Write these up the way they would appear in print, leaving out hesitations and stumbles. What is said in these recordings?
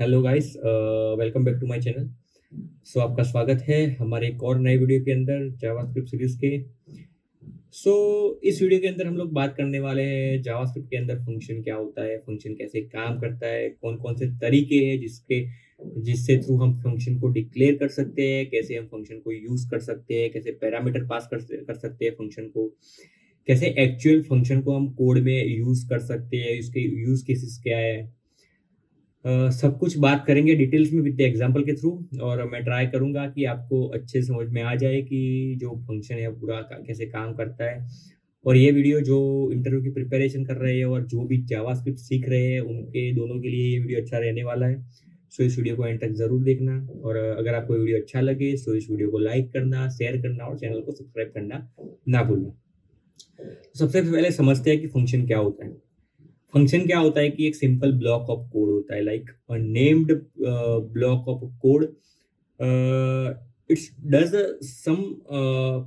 Hello guys, welcome back to my channel. So आपका स्वागत है हमारे एक और नए वीडियो के अंदर जावास्क्रिप्ट सीरीज के। सो इस वीडियो के अंदर हम लोग बात करने वाले हैं जावास्क्रिप्ट के अंदर फंक्शन क्या होता है, फंक्शन कैसे काम करता है, कौन कौन से तरीके हैं जिससे थ्रू हम फंक्शन को डिक्लेयर कर सकते हैं, कैसे हम फंक्शन को यूज कर सकते हैं, कैसे पैरामीटर पास कर सकते हैं फंक्शन को, कैसे एक्चुअल फंक्शन को हम कोड में यूज कर सकते हैं, इसके यूज केसेस क्या है। सब कुछ बात करेंगे डिटेल्स में विद एग्जांपल के थ्रू। और मैं ट्राई करूंगा कि आपको अच्छे से समझ में आ जाए कि जो फंक्शन है पूरा कैसे काम करता है। और ये वीडियो जो इंटरव्यू की प्रिपरेशन कर रहे हैं और जो भी जावास्क्रिप्ट सीख रहे हैं उनके दोनों के लिए ये वीडियो अच्छा रहने वाला है। सो इस वीडियो को एंड तक जरूर देखना। और अगर आपको वीडियो अच्छा लगे तो इस वीडियो को लाइक करना, शेयर करना और चैनल को सब्सक्राइब करना ना भूलना। सबसे पहले समझते हैं कि फंक्शन क्या होता है। फंक्शन क्या होता है कि एक सिंपल ब्लॉक ऑफ कोड होता है, like named block of code. It's does some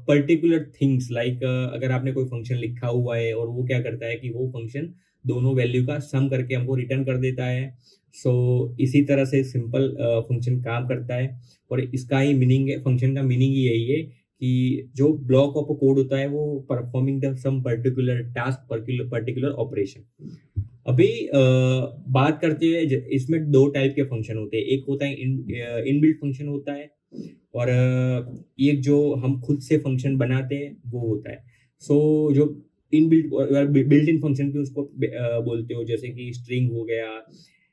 particular things, like अगर आपने कोई फंक्शन लिखा हुआ है और वो क्या करता है कि वो फंक्शन दोनों वैल्यू का सम करके हमको रिटर्न कर देता है। सो इसी तरह से सिंपल फंक्शन काम करता है। और इसका ही मीनिंग है, फंक्शन का मीनिंग ही यही है कि जो ब्लॉक ऑफ कोड होता है वो performing the some particular task, particular operation. अभी बात करते हैं, इसमें दो टाइप के फंक्शन होते हैं। एक होता है इनबिल्ट फंक्शन होता है, और एक जो हम खुद से फंक्शन बनाते हैं वो होता है। सो जो इनबिल्ट बिल्ट इन फंक्शन भी उसको बोलते हो, जैसे कि स्ट्रिंग हो गया,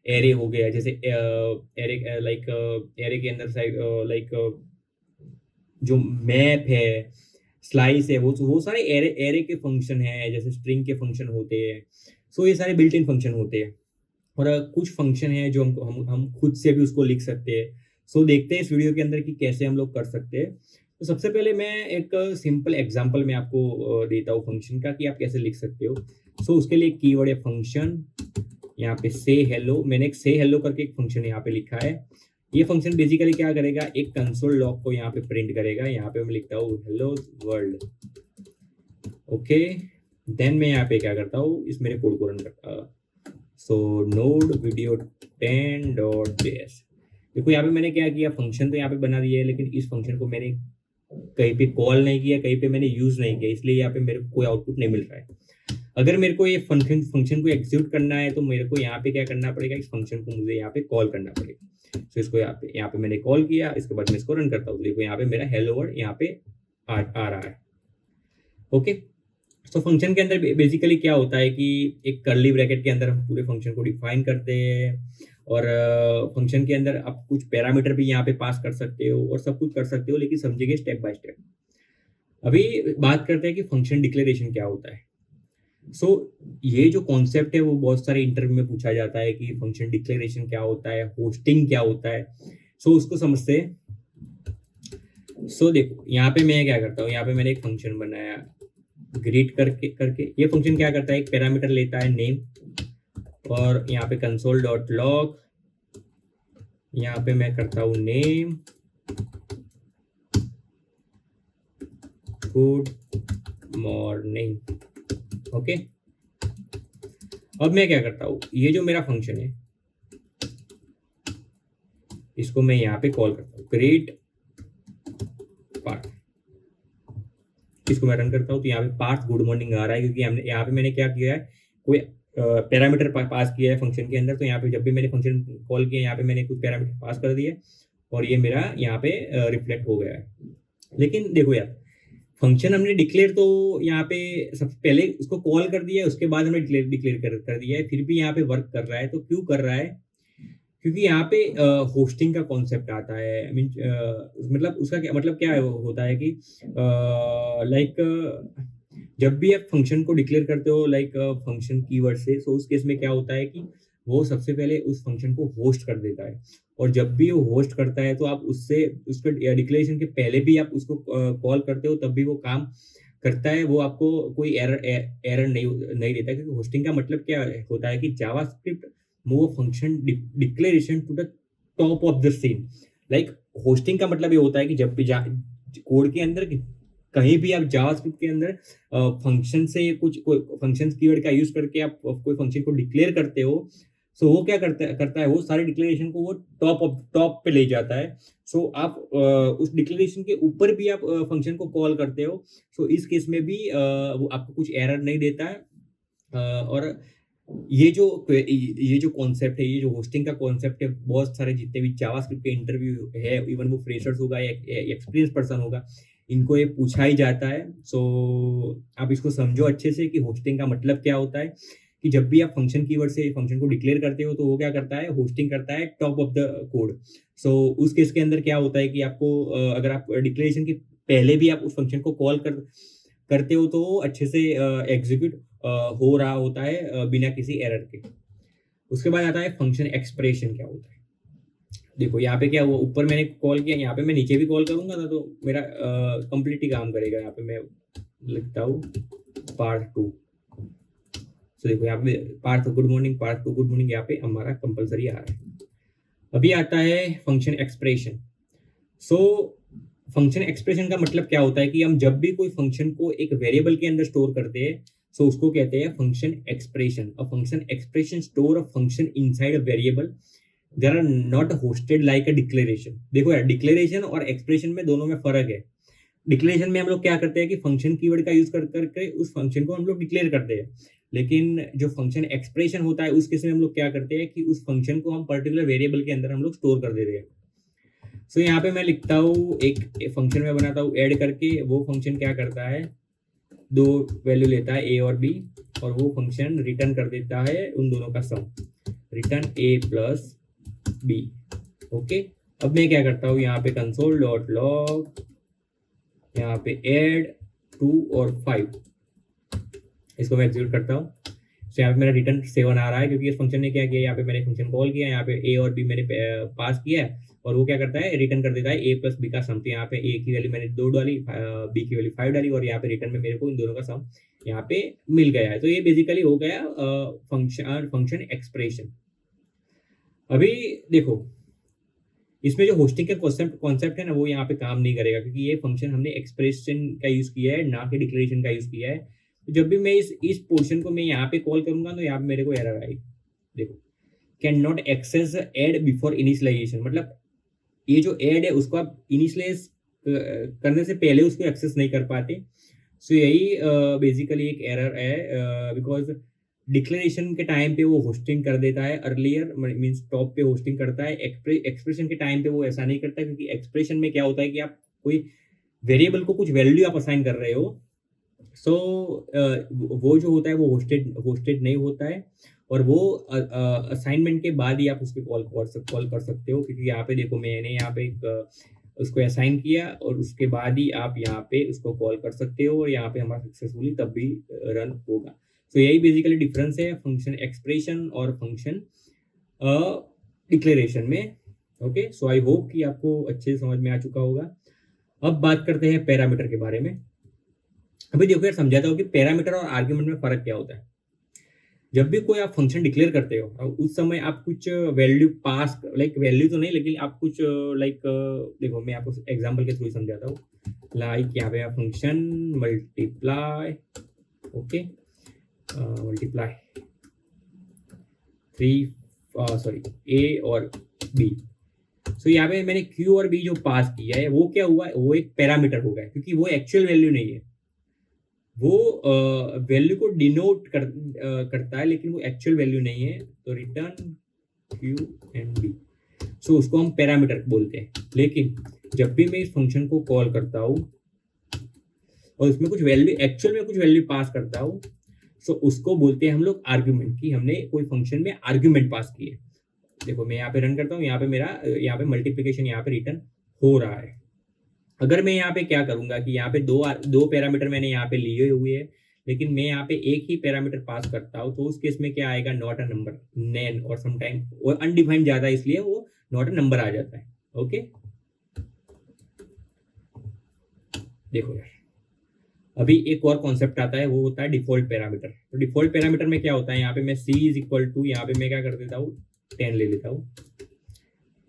एरे हो गया। जैसे एरे, लाइक एरे के अंदर साइड, लाइक जो मैप है, स्लाइस है, वो सारे एरे एरे के फंक्शन हैं, जैसे स्ट्रिंग के फंक्शन होते हैं। सो ये सारे बिल्ट इन फंक्शन होते हैं। और कुछ फंक्शन है जो हम खुद से भी उसको लिख सकते हैं। सो देखते हैं इस वीडियो के अंदर कि कैसे हम लोग कर सकते हैं। तो सबसे पहले मैं एक सिंपल एग्जांपल में आपको देता हूँ फंक्शन का कि आप कैसे लिख सकते हो। सो उसके लिए कीवर्ड है फंक्शन। यहाँ पे से हेलो, मैंने एक से हेलो करके एक फंक्शन यहाँ पे लिखा है। ये फंक्शन बेसिकली क्या करेगा, एक कंसोल लॉग को यहाँ पे प्रिंट करेगा। यहाँ पे मैं लिखता हूँ हेलो वर्ल्ड। ओके, देन मैं यहाँ पे क्या करता हूँ, इस मेरे कोड को रन करता। सो नोड वीडियो 10.js। देखो यहाँ पे मैंने क्या किया, फंक्शन तो यहाँ पे बना दिया है, लेकिन इस फंक्शन को मैंने कहीं पे कॉल नहीं किया, कहीं पे मैंने यूज नहीं किया, इसलिए यहाँ पे मेरे को कोई आउटपुट नहीं मिल रहा है। अगर मेरे को ये फंक्शन को एग्जीक्यूट करना है तो मेरे को यहाँ पे क्या करना पड़ेगा, इस फंक्शन को मुझे यहाँ पे कॉल करना पड़ेगा। तो इसको यहाँ पे मैंने कॉल किया, इसके बाद मैं इसको रन करता हूँ। देखो यहाँ पे मेरा हेलो वर्ल्ड यहाँ पे आ रहा है। ओके, तो फंक्शन के अंदर बेसिकली क्या होता है कि एक कर्ली ब्रैकेट के अंदर हम पूरे फंक्शन को डिफाइन करते हैं। और फंक्शन के अंदर आप कुछ पैरामीटर भी यहाँ पे पास कर सकते हो और सब कुछ कर सकते हो, लेकिन समझिए स्टेप बाय स्टेप। अभी बात करते हैं कि फंक्शन डिक्लेरेशन क्या होता है। सो ये जो कॉन्सेप्ट है वो बहुत सारे इंटरव्यू में पूछा जाता है कि फंक्शन डिक्लेरेशन क्या होता है, होस्टिंग क्या होता है। उसको समझते हैं। देखो यहाँ पे मैं क्या करता हूँ, यहाँ पे मैंने एक फंक्शन बनाया ग्रीट करके करके। ये फंक्शन क्या करता है, एक पैरामीटर लेता है नेम, और यहाँ पे कंसोल डॉट लॉग, यहाँ पे मैं करता हूँ नेम गुड मॉर्निंग। ओके, अब मैं क्या करता हूँ, ये जो मेरा फंक्शन है इसको मैं यहाँ पे कॉल करता हूँ क्रिएट पार्ट। इसको मैं रन करता हूँ तो यहाँ पे पार्ट गुड मॉर्निंग आ रहा है, क्योंकि हमने यहाँ पे मैंने क्या किया है, कोई पैरामीटर पास किया है फंक्शन के अंदर। तो यहाँ पे जब भी मैंने फंक्शन कॉल किया, यहाँ पे मैंने कुछ पैरामीटर पास कर दिए और ये मेरा यहाँ पे रिफ्लेक्ट हो गया है। लेकिन देखो यार, फंक्शन हमने डिक्लेयर तो यहाँ पे सबसे पहले उसको कॉल कर दिया है, उसके बाद हमने डिक्लेयर कर दिया है, फिर भी यहाँ पे वर्क कर रहा है। तो क्यों कर रहा है, क्योंकि यहाँ पे होस्टिंग का कॉन्सेप्ट आता है। आई मीन मतलब उसका क्या मतलब, क्या होता है कि लाइक जब भी आप फंक्शन को डिक्लेयर करते हो, लाइक फंक्शन कीवर्ड से, तो उस केस में क्या होता है कि वो सबसे पहले उस फंक्शन को होस्ट कर देता है। और जब भी वो होस्ट करता है तो आप उससे उसके डिक्लेरेशन के पहले भी आप उसको कॉल करते हो, तब भी वो काम करता है। वो आपको कोई एरर नहीं देता, क्योंकि होस्टिंग का मतलब क्या होता है कि JavaScript move function declaration to the top of the scene. Like hoisting का मतलब ये होता है कि जब भी कोड के अंदर कहीं भी आप जावास्क्रिप्ट के अंदर फंक्शन से कोई फंक्शन कीवर्ड का यूज करके आप कोई फंक्शन को डिक्लेयर करते हो, सो वो क्या करता है, वो सारे डिक्लेरेशन को वो टॉप पे ले जाता है। सो आप उस डिक्लेरेशन के ऊपर भी आप फंक्शन को कॉल करते हो। सो इस केस में भी वो आपको कुछ एरर नहीं देता है। और ये जो कॉन्सेप्ट है, ये जो होस्टिंग का कॉन्सेप्ट है, बहुत सारे जितने भी जावास्क्रिप्ट के इंटरव्यू है, इवन वो फ्रेशर्स होगा या एक्सपीरियंस पर्सन होगा, इनको ये पूछा ही जाता है। सो आप इसको समझो अच्छे से कि होस्टिंग का मतलब क्या होता है। कि जब भी आप फंक्शन कीवर्ड से फंक्शन को डिक्लेयर करते हो, तो वो क्या करता है, होस्टिंग करता है टॉप ऑफ द कोड। सो उस केस के अंदर क्या होता है कि आपको अगर आप डिक्लेरेशन के पहले भी आप उस फंक्शन को कॉल करते हो, तो वो अच्छे से एग्जीक्यूट हो रहा होता है बिना किसी एरर के। उसके बाद आता है फंक्शन एक्सप्रेशन क्या होता है। देखो यहाँ पे क्या हुआ, ऊपर मैंने कॉल किया, यहाँ पे मैं नीचे भी कॉल करूंगा ना, तो मेरा कंप्लीट ही काम करेगा। यहाँ पे मैं लिखता हूँ पार्ट 2। तो देखो यहाँ पे part good morning, part 2 good morning, यहाँ पे हमारा कंपलसरी आ रहा है। अभी आता है function expression. So function expression का मतलब क्या होता है कि हम जब भी कोई फंक्शन को एक वेरिएबल के अंदर स्टोर करते हैं, सो उसको कहते हैं function expression. A function expression store a function inside a variable, there are not hoisted like a declaration. देखो यार, डिक्लेरेशन और एक्सप्रेशन में दोनों में फर्क है। डिक्लेरेशन में हम लोग क्या करते हैं कि फंक्शन कीवर्ड का यूज कर करके उस फंक्शन को हम लोग डिक्लेयर करते हैं। लेकिन जो फंक्शन एक्सप्रेशन होता है, उस केस में हम लोग क्या करते हैं कि उस फंक्शन को हम पर्टिकुलर वेरिएबल के अंदर हम लोग स्टोर कर देते हैं। सो यहाँ पे मैं लिखता हूँ, एक फंक्शन में बनाता हूँ ऐड करके। वो फंक्शन क्या करता है, 2 वैल्यू लेता है ए और बी, और वो फंक्शन रिटर्न कर देता है उन दोनों का सम, रिटर्न ए प्लस बी। ओके, अब मैं क्या करता हूँ, यहाँ पे कंसोल डॉट लॉग, यहाँ पे ऐड 2 और 5, इसको मैं एग्जीक्यूट करता हूँ। तो यहाँ पे मेरा रिटर्न 7 आ रहा है, क्योंकि इस फंक्शन ने क्या किया, यहाँ पे मैंने फंक्शन कॉल किया, यहाँ पे ए और बी मैंने पास किया है, और वो क्या करता है, रिटर्न कर देता है ए प्लस बी का सम। तो यहाँ पे ए की वैल्यू मैंने 2 डाली, बी की वैल्यू 5 डाली, और यहाँ पे रिटर्न में मेरे को इन दोनों का सम यहाँ पे मिल गया है। तो ये बेसिकली हो गया फंक्शन एक्सप्रेशन। अभी देखो, इसमें जो होस्टिंग का कॉन्सेप्ट है ना, वो यहाँ पे काम नहीं करेगा, क्योंकि ये फंक्शन हमने एक्सप्रेशन का यूज किया है, ना कि डिक्लेरेशन का यूज किया है। तो जब भी मैं इस पोर्शन को मैं यहाँ पे कॉल करूंगा, तो यहाँ पे मेरे को एरर आएगी। देखो, can not access add before initialization, मतलब ये जो एड है उसको आप इनिशियलाइज करने से पहले उसको एक्सेस नहीं कर पाते। सो यही बेसिकली एक एरर है, बिकॉज डिक्लेरेशन के टाइम पे वो होस्टिंग कर देता है अर्लियर, मींस टॉप पे होस्टिंग करता है। एक्सप्रेशन के टाइम पे वो ऐसा नहीं करता, क्योंकि एक्सप्रेशन में क्या होता है कि आप कोई वेरिएबल को कुछ वैल्यू आप असाइन कर रहे हो। सो वो जो होता है वो होस्टेड नहीं होता है, और वो असाइनमेंट के बाद ही आप उसके कॉल कर सकते हो। क्योंकि यहाँ पे देखो, मैंने यहाँ पे एक उसको असाइन किया, और उसके बाद ही आप यहाँ पे उसको कॉल कर सकते हो, और यहाँ पे हमारा सक्सेसफुली तब भी रन होगा। तो यही बेसिकली डिफरेंस है फंक्शन एक्सप्रेशन और फंक्शन डिक्लेरेशन में। ओके, सो आई होप कि आपको अच्छे से समझ में आ चुका होगा। अब बात करते हैं पैरामीटर के बारे में। अभी देखो यार, समझाता हूँ कि पैरामीटर और आर्ग्यूमेंट में फर्क क्या होता है। जब भी कोई आप फंक्शन डिक्लेयर करते हो, उस समय आप कुछ वैल्यू पास, लाइक वैल्यू तो नहीं, लेकिन आप कुछ लाइक देखो, मैं आपको एग्जांपल के थ्रू समझाता हूँ। लाइक यहाँ पे function multiply, okay, multiply 3 sorry A और बी। सो यहाँ पे मैंने क्यू और बी जो पास किया है, वो क्या हुआ, वो एक पैरामीटर हो गया, क्योंकि वो एक्चुअल वैल्यू नहीं है। वो वैल्यू को डिनोट करता है, लेकिन वो एक्चुअल वैल्यू नहीं है। तो रिटर्न क्यू एंड बी, सो उसको हम पैरामीटर बोलते हैं। लेकिन जब भी मैं इस फंक्शन को कॉल करता हूँ और उसमें कुछ वैल्यू, एक्चुअल में कुछ वैल्यू पास करता हूँ, सो उसको बोलते हैं हम लोग आर्ग्यूमेंट, कि हमने कोई फंक्शन में आर्ग्यूमेंट पास किए। देखो, मैं यहाँ पे रन करता हूँ, यहाँ पे मेरा यहाँ पे मल्टीप्लिकेशन यहाँ पे रिटर्न हो रहा है। अगर मैं यहाँ पे क्या करूंगा कि यहाँ पे दो पैरामीटर मैंने यहाँ पे लिए हुए हैं, लेकिन मैं यहाँ पे एक ही पैरामीटर पास करता हूँ, तो उस केस में क्या आएगा, नॉट अ नंबर, नेन, और समटाइम वो अनडिफाइंड ज्यादा, इसलिए वो नॉट अ नंबर आ जाता है। ओके, देखो यार, अभी एक और कॉन्सेप्ट आता है, वो होता है डिफॉल्ट पैरामीटर। तो डिफॉल्ट पैरामीटर में क्या होता है, यहाँ पे मैं c इज इक्वल टू, यहाँ पे मैं क्या कर देता हूँ, 10 ले लेता हूँ,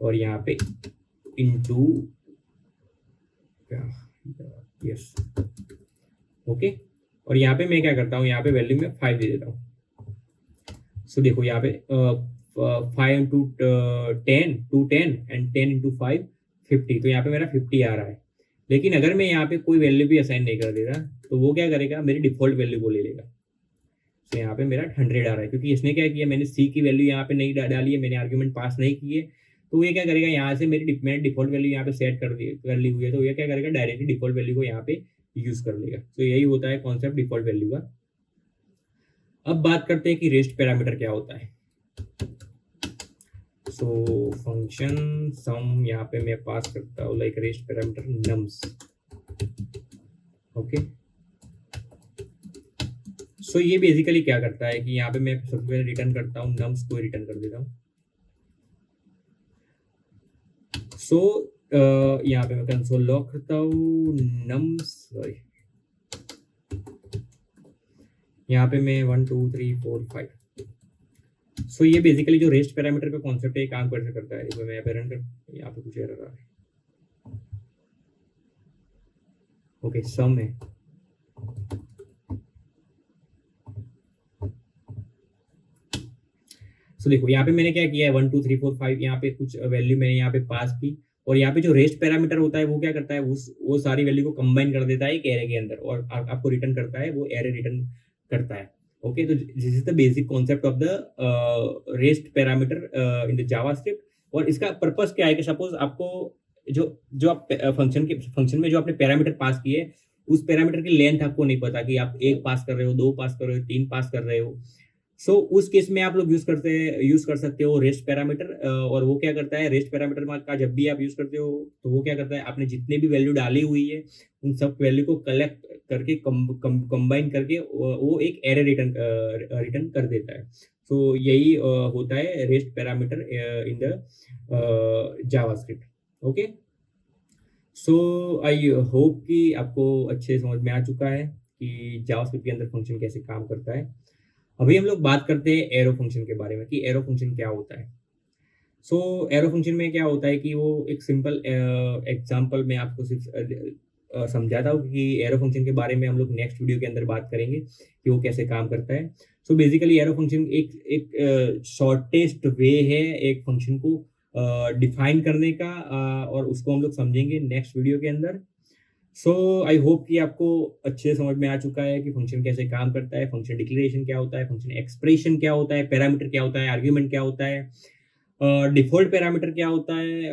और यहाँ पे इंटू, यस, ओके, और यहाँ पे मैं क्या करता हूँ, यहाँ पे वैल्यू में 5 दे देता हूँ। सो देखो यहाँ पे 5 into 10 टू 10 एंड 10 into 5 50, तो यहाँ पे मेरा 50 आ रहा है। लेकिन अगर मैं यहाँ पे कोई वैल्यू भी असाइन नहीं कर देता तो वो क्या करेगा, मेरी डिफॉल्ट वैल्यू को ले लेगा। तो यहाँ पे मेरा 100 आ रहा है, क्योंकि इसने क्या किया, मैंने सी की वैल्यू यहाँ पे नहीं डाली है, मैंने आर्ग्यूमेंट पास नहीं किए, तो ये क्या करेगा, यहाँ से मैंने डिफॉल्ट वैल्यू यहाँ पे सेट कर ली हुई है, तो ये क्या करेगा, डायरेक्टली डिफॉल्ट वैल्यू को यहाँ पे यूज कर लेगा। तो यही होता है कॉन्सेप्ट डिफॉल्ट वैल्यू का। अब बात करते हैं कि रेस्ट पैरामीटर क्या होता है। सो फंक्शन सम यहाँ पे मैं पास करता हूँ like rest parameter nums. Okay, so ये बेसिकली क्या करता है कि यहाँ पे मैं सबसे पहले रिटर्न करता हूँ, नम्स को रिटर्न कर देता हूँ। सो यहाँ पे मैं कंसोल लॉग करता हूँ नम्स, सॉरी यहाँ पे मैं 1 2 3 4 5। सो ये बेसिकली जो रेस्ट पैरामीटर का कॉन्सेप्ट है काम कैसे करता है, तो मैं यहाँ पे रन कर, यहाँ पे कुछ एरर आ रहा है। ओके, सम है। सो देखो यहाँ पे मैंने क्या किया है, 1 2 3 4 5 यहाँ पे कुछ वैल्यू मैंने यहाँ पे पास की, और यहाँ पे जो रेस्ट पैरामीटर होता है वो क्या करता है, वो सारी वैल्यू को कंबाइन कर देता है एक एरे के अंदर, और आपको रिटर्न करता है, वो एरे रिटर्न करता है। ओके, तो this is the basic concept of the rest parameter in the JavaScript. और इसका पर्पस क्या है कि सपोज आपको जो आप फंक्शन में जो आपने पैरामीटर पास किए, उस पैरामीटर की लेंथ आपको नहीं पता कि आप 1 पास कर रहे हो, 2 पास कर रहे हो, 3 पास कर रहे हो। सो उस केस में आप लोग यूज कर सकते हो रेस्ट पैरामीटर। और वो क्या करता है, रेस्ट पैरामीटर का जब भी आप यूज करते हो तो वो क्या करता है, आपने जितने भी वैल्यू डाली हुई है उन सब वैल्यू को कलेक्ट करके कंबाइन करके वो एक एरे रिटर्न कर देता है। सो यही होता है rest parameter in the JavaScript. Okay, so I hope कि आपको अच्छे समझ में आ चुका है कि जावास्क्रिप्ट के अंदर फंक्शन कैसे काम करता है। अभी हम लोग बात करते हैं एरो फंक्शन के बारे में कि एरो फंक्शन क्या होता है। सो एरो फंक्शन में क्या होता है कि वो एक सिंपल एग्जांपल मैं आपको सिर्फ समझाता हूँ कि एरो फंक्शन के बारे में हम लोग नेक्स्ट वीडियो के अंदर बात करेंगे कि वो कैसे काम करता है। सो बेसिकली एरो फंक्शन एक शॉर्टेस्ट वे है एक फंक्शन को डिफाइन करने का, और उसको हम लोग समझेंगे नेक्स्ट वीडियो के अंदर। सो आई होप कि आपको अच्छे समझ में आ चुका है कि फंक्शन कैसे काम करता है, फंक्शन डिक्लेरेशन क्या होता है, फंक्शन एक्सप्रेशन क्या होता है, पैरामीटर क्या होता है, आर्ग्यूमेंट क्या होता है, डिफॉल्ट पैरामीटर क्या होता है,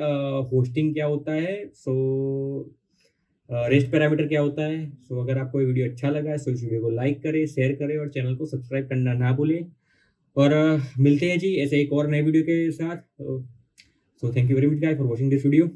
होस्टिंग क्या होता है, सो रेस्ट पैरामीटर क्या होता है। सो अगर आपको ये वीडियो अच्छा लगा है तो इस वीडियो को लाइक करें, शेयर करें और चैनल को सब्सक्राइब करना ना भूलें। और मिलते हैं जी ऐसे एक और नए वीडियो के साथ। So thank you very much guys for watching this video.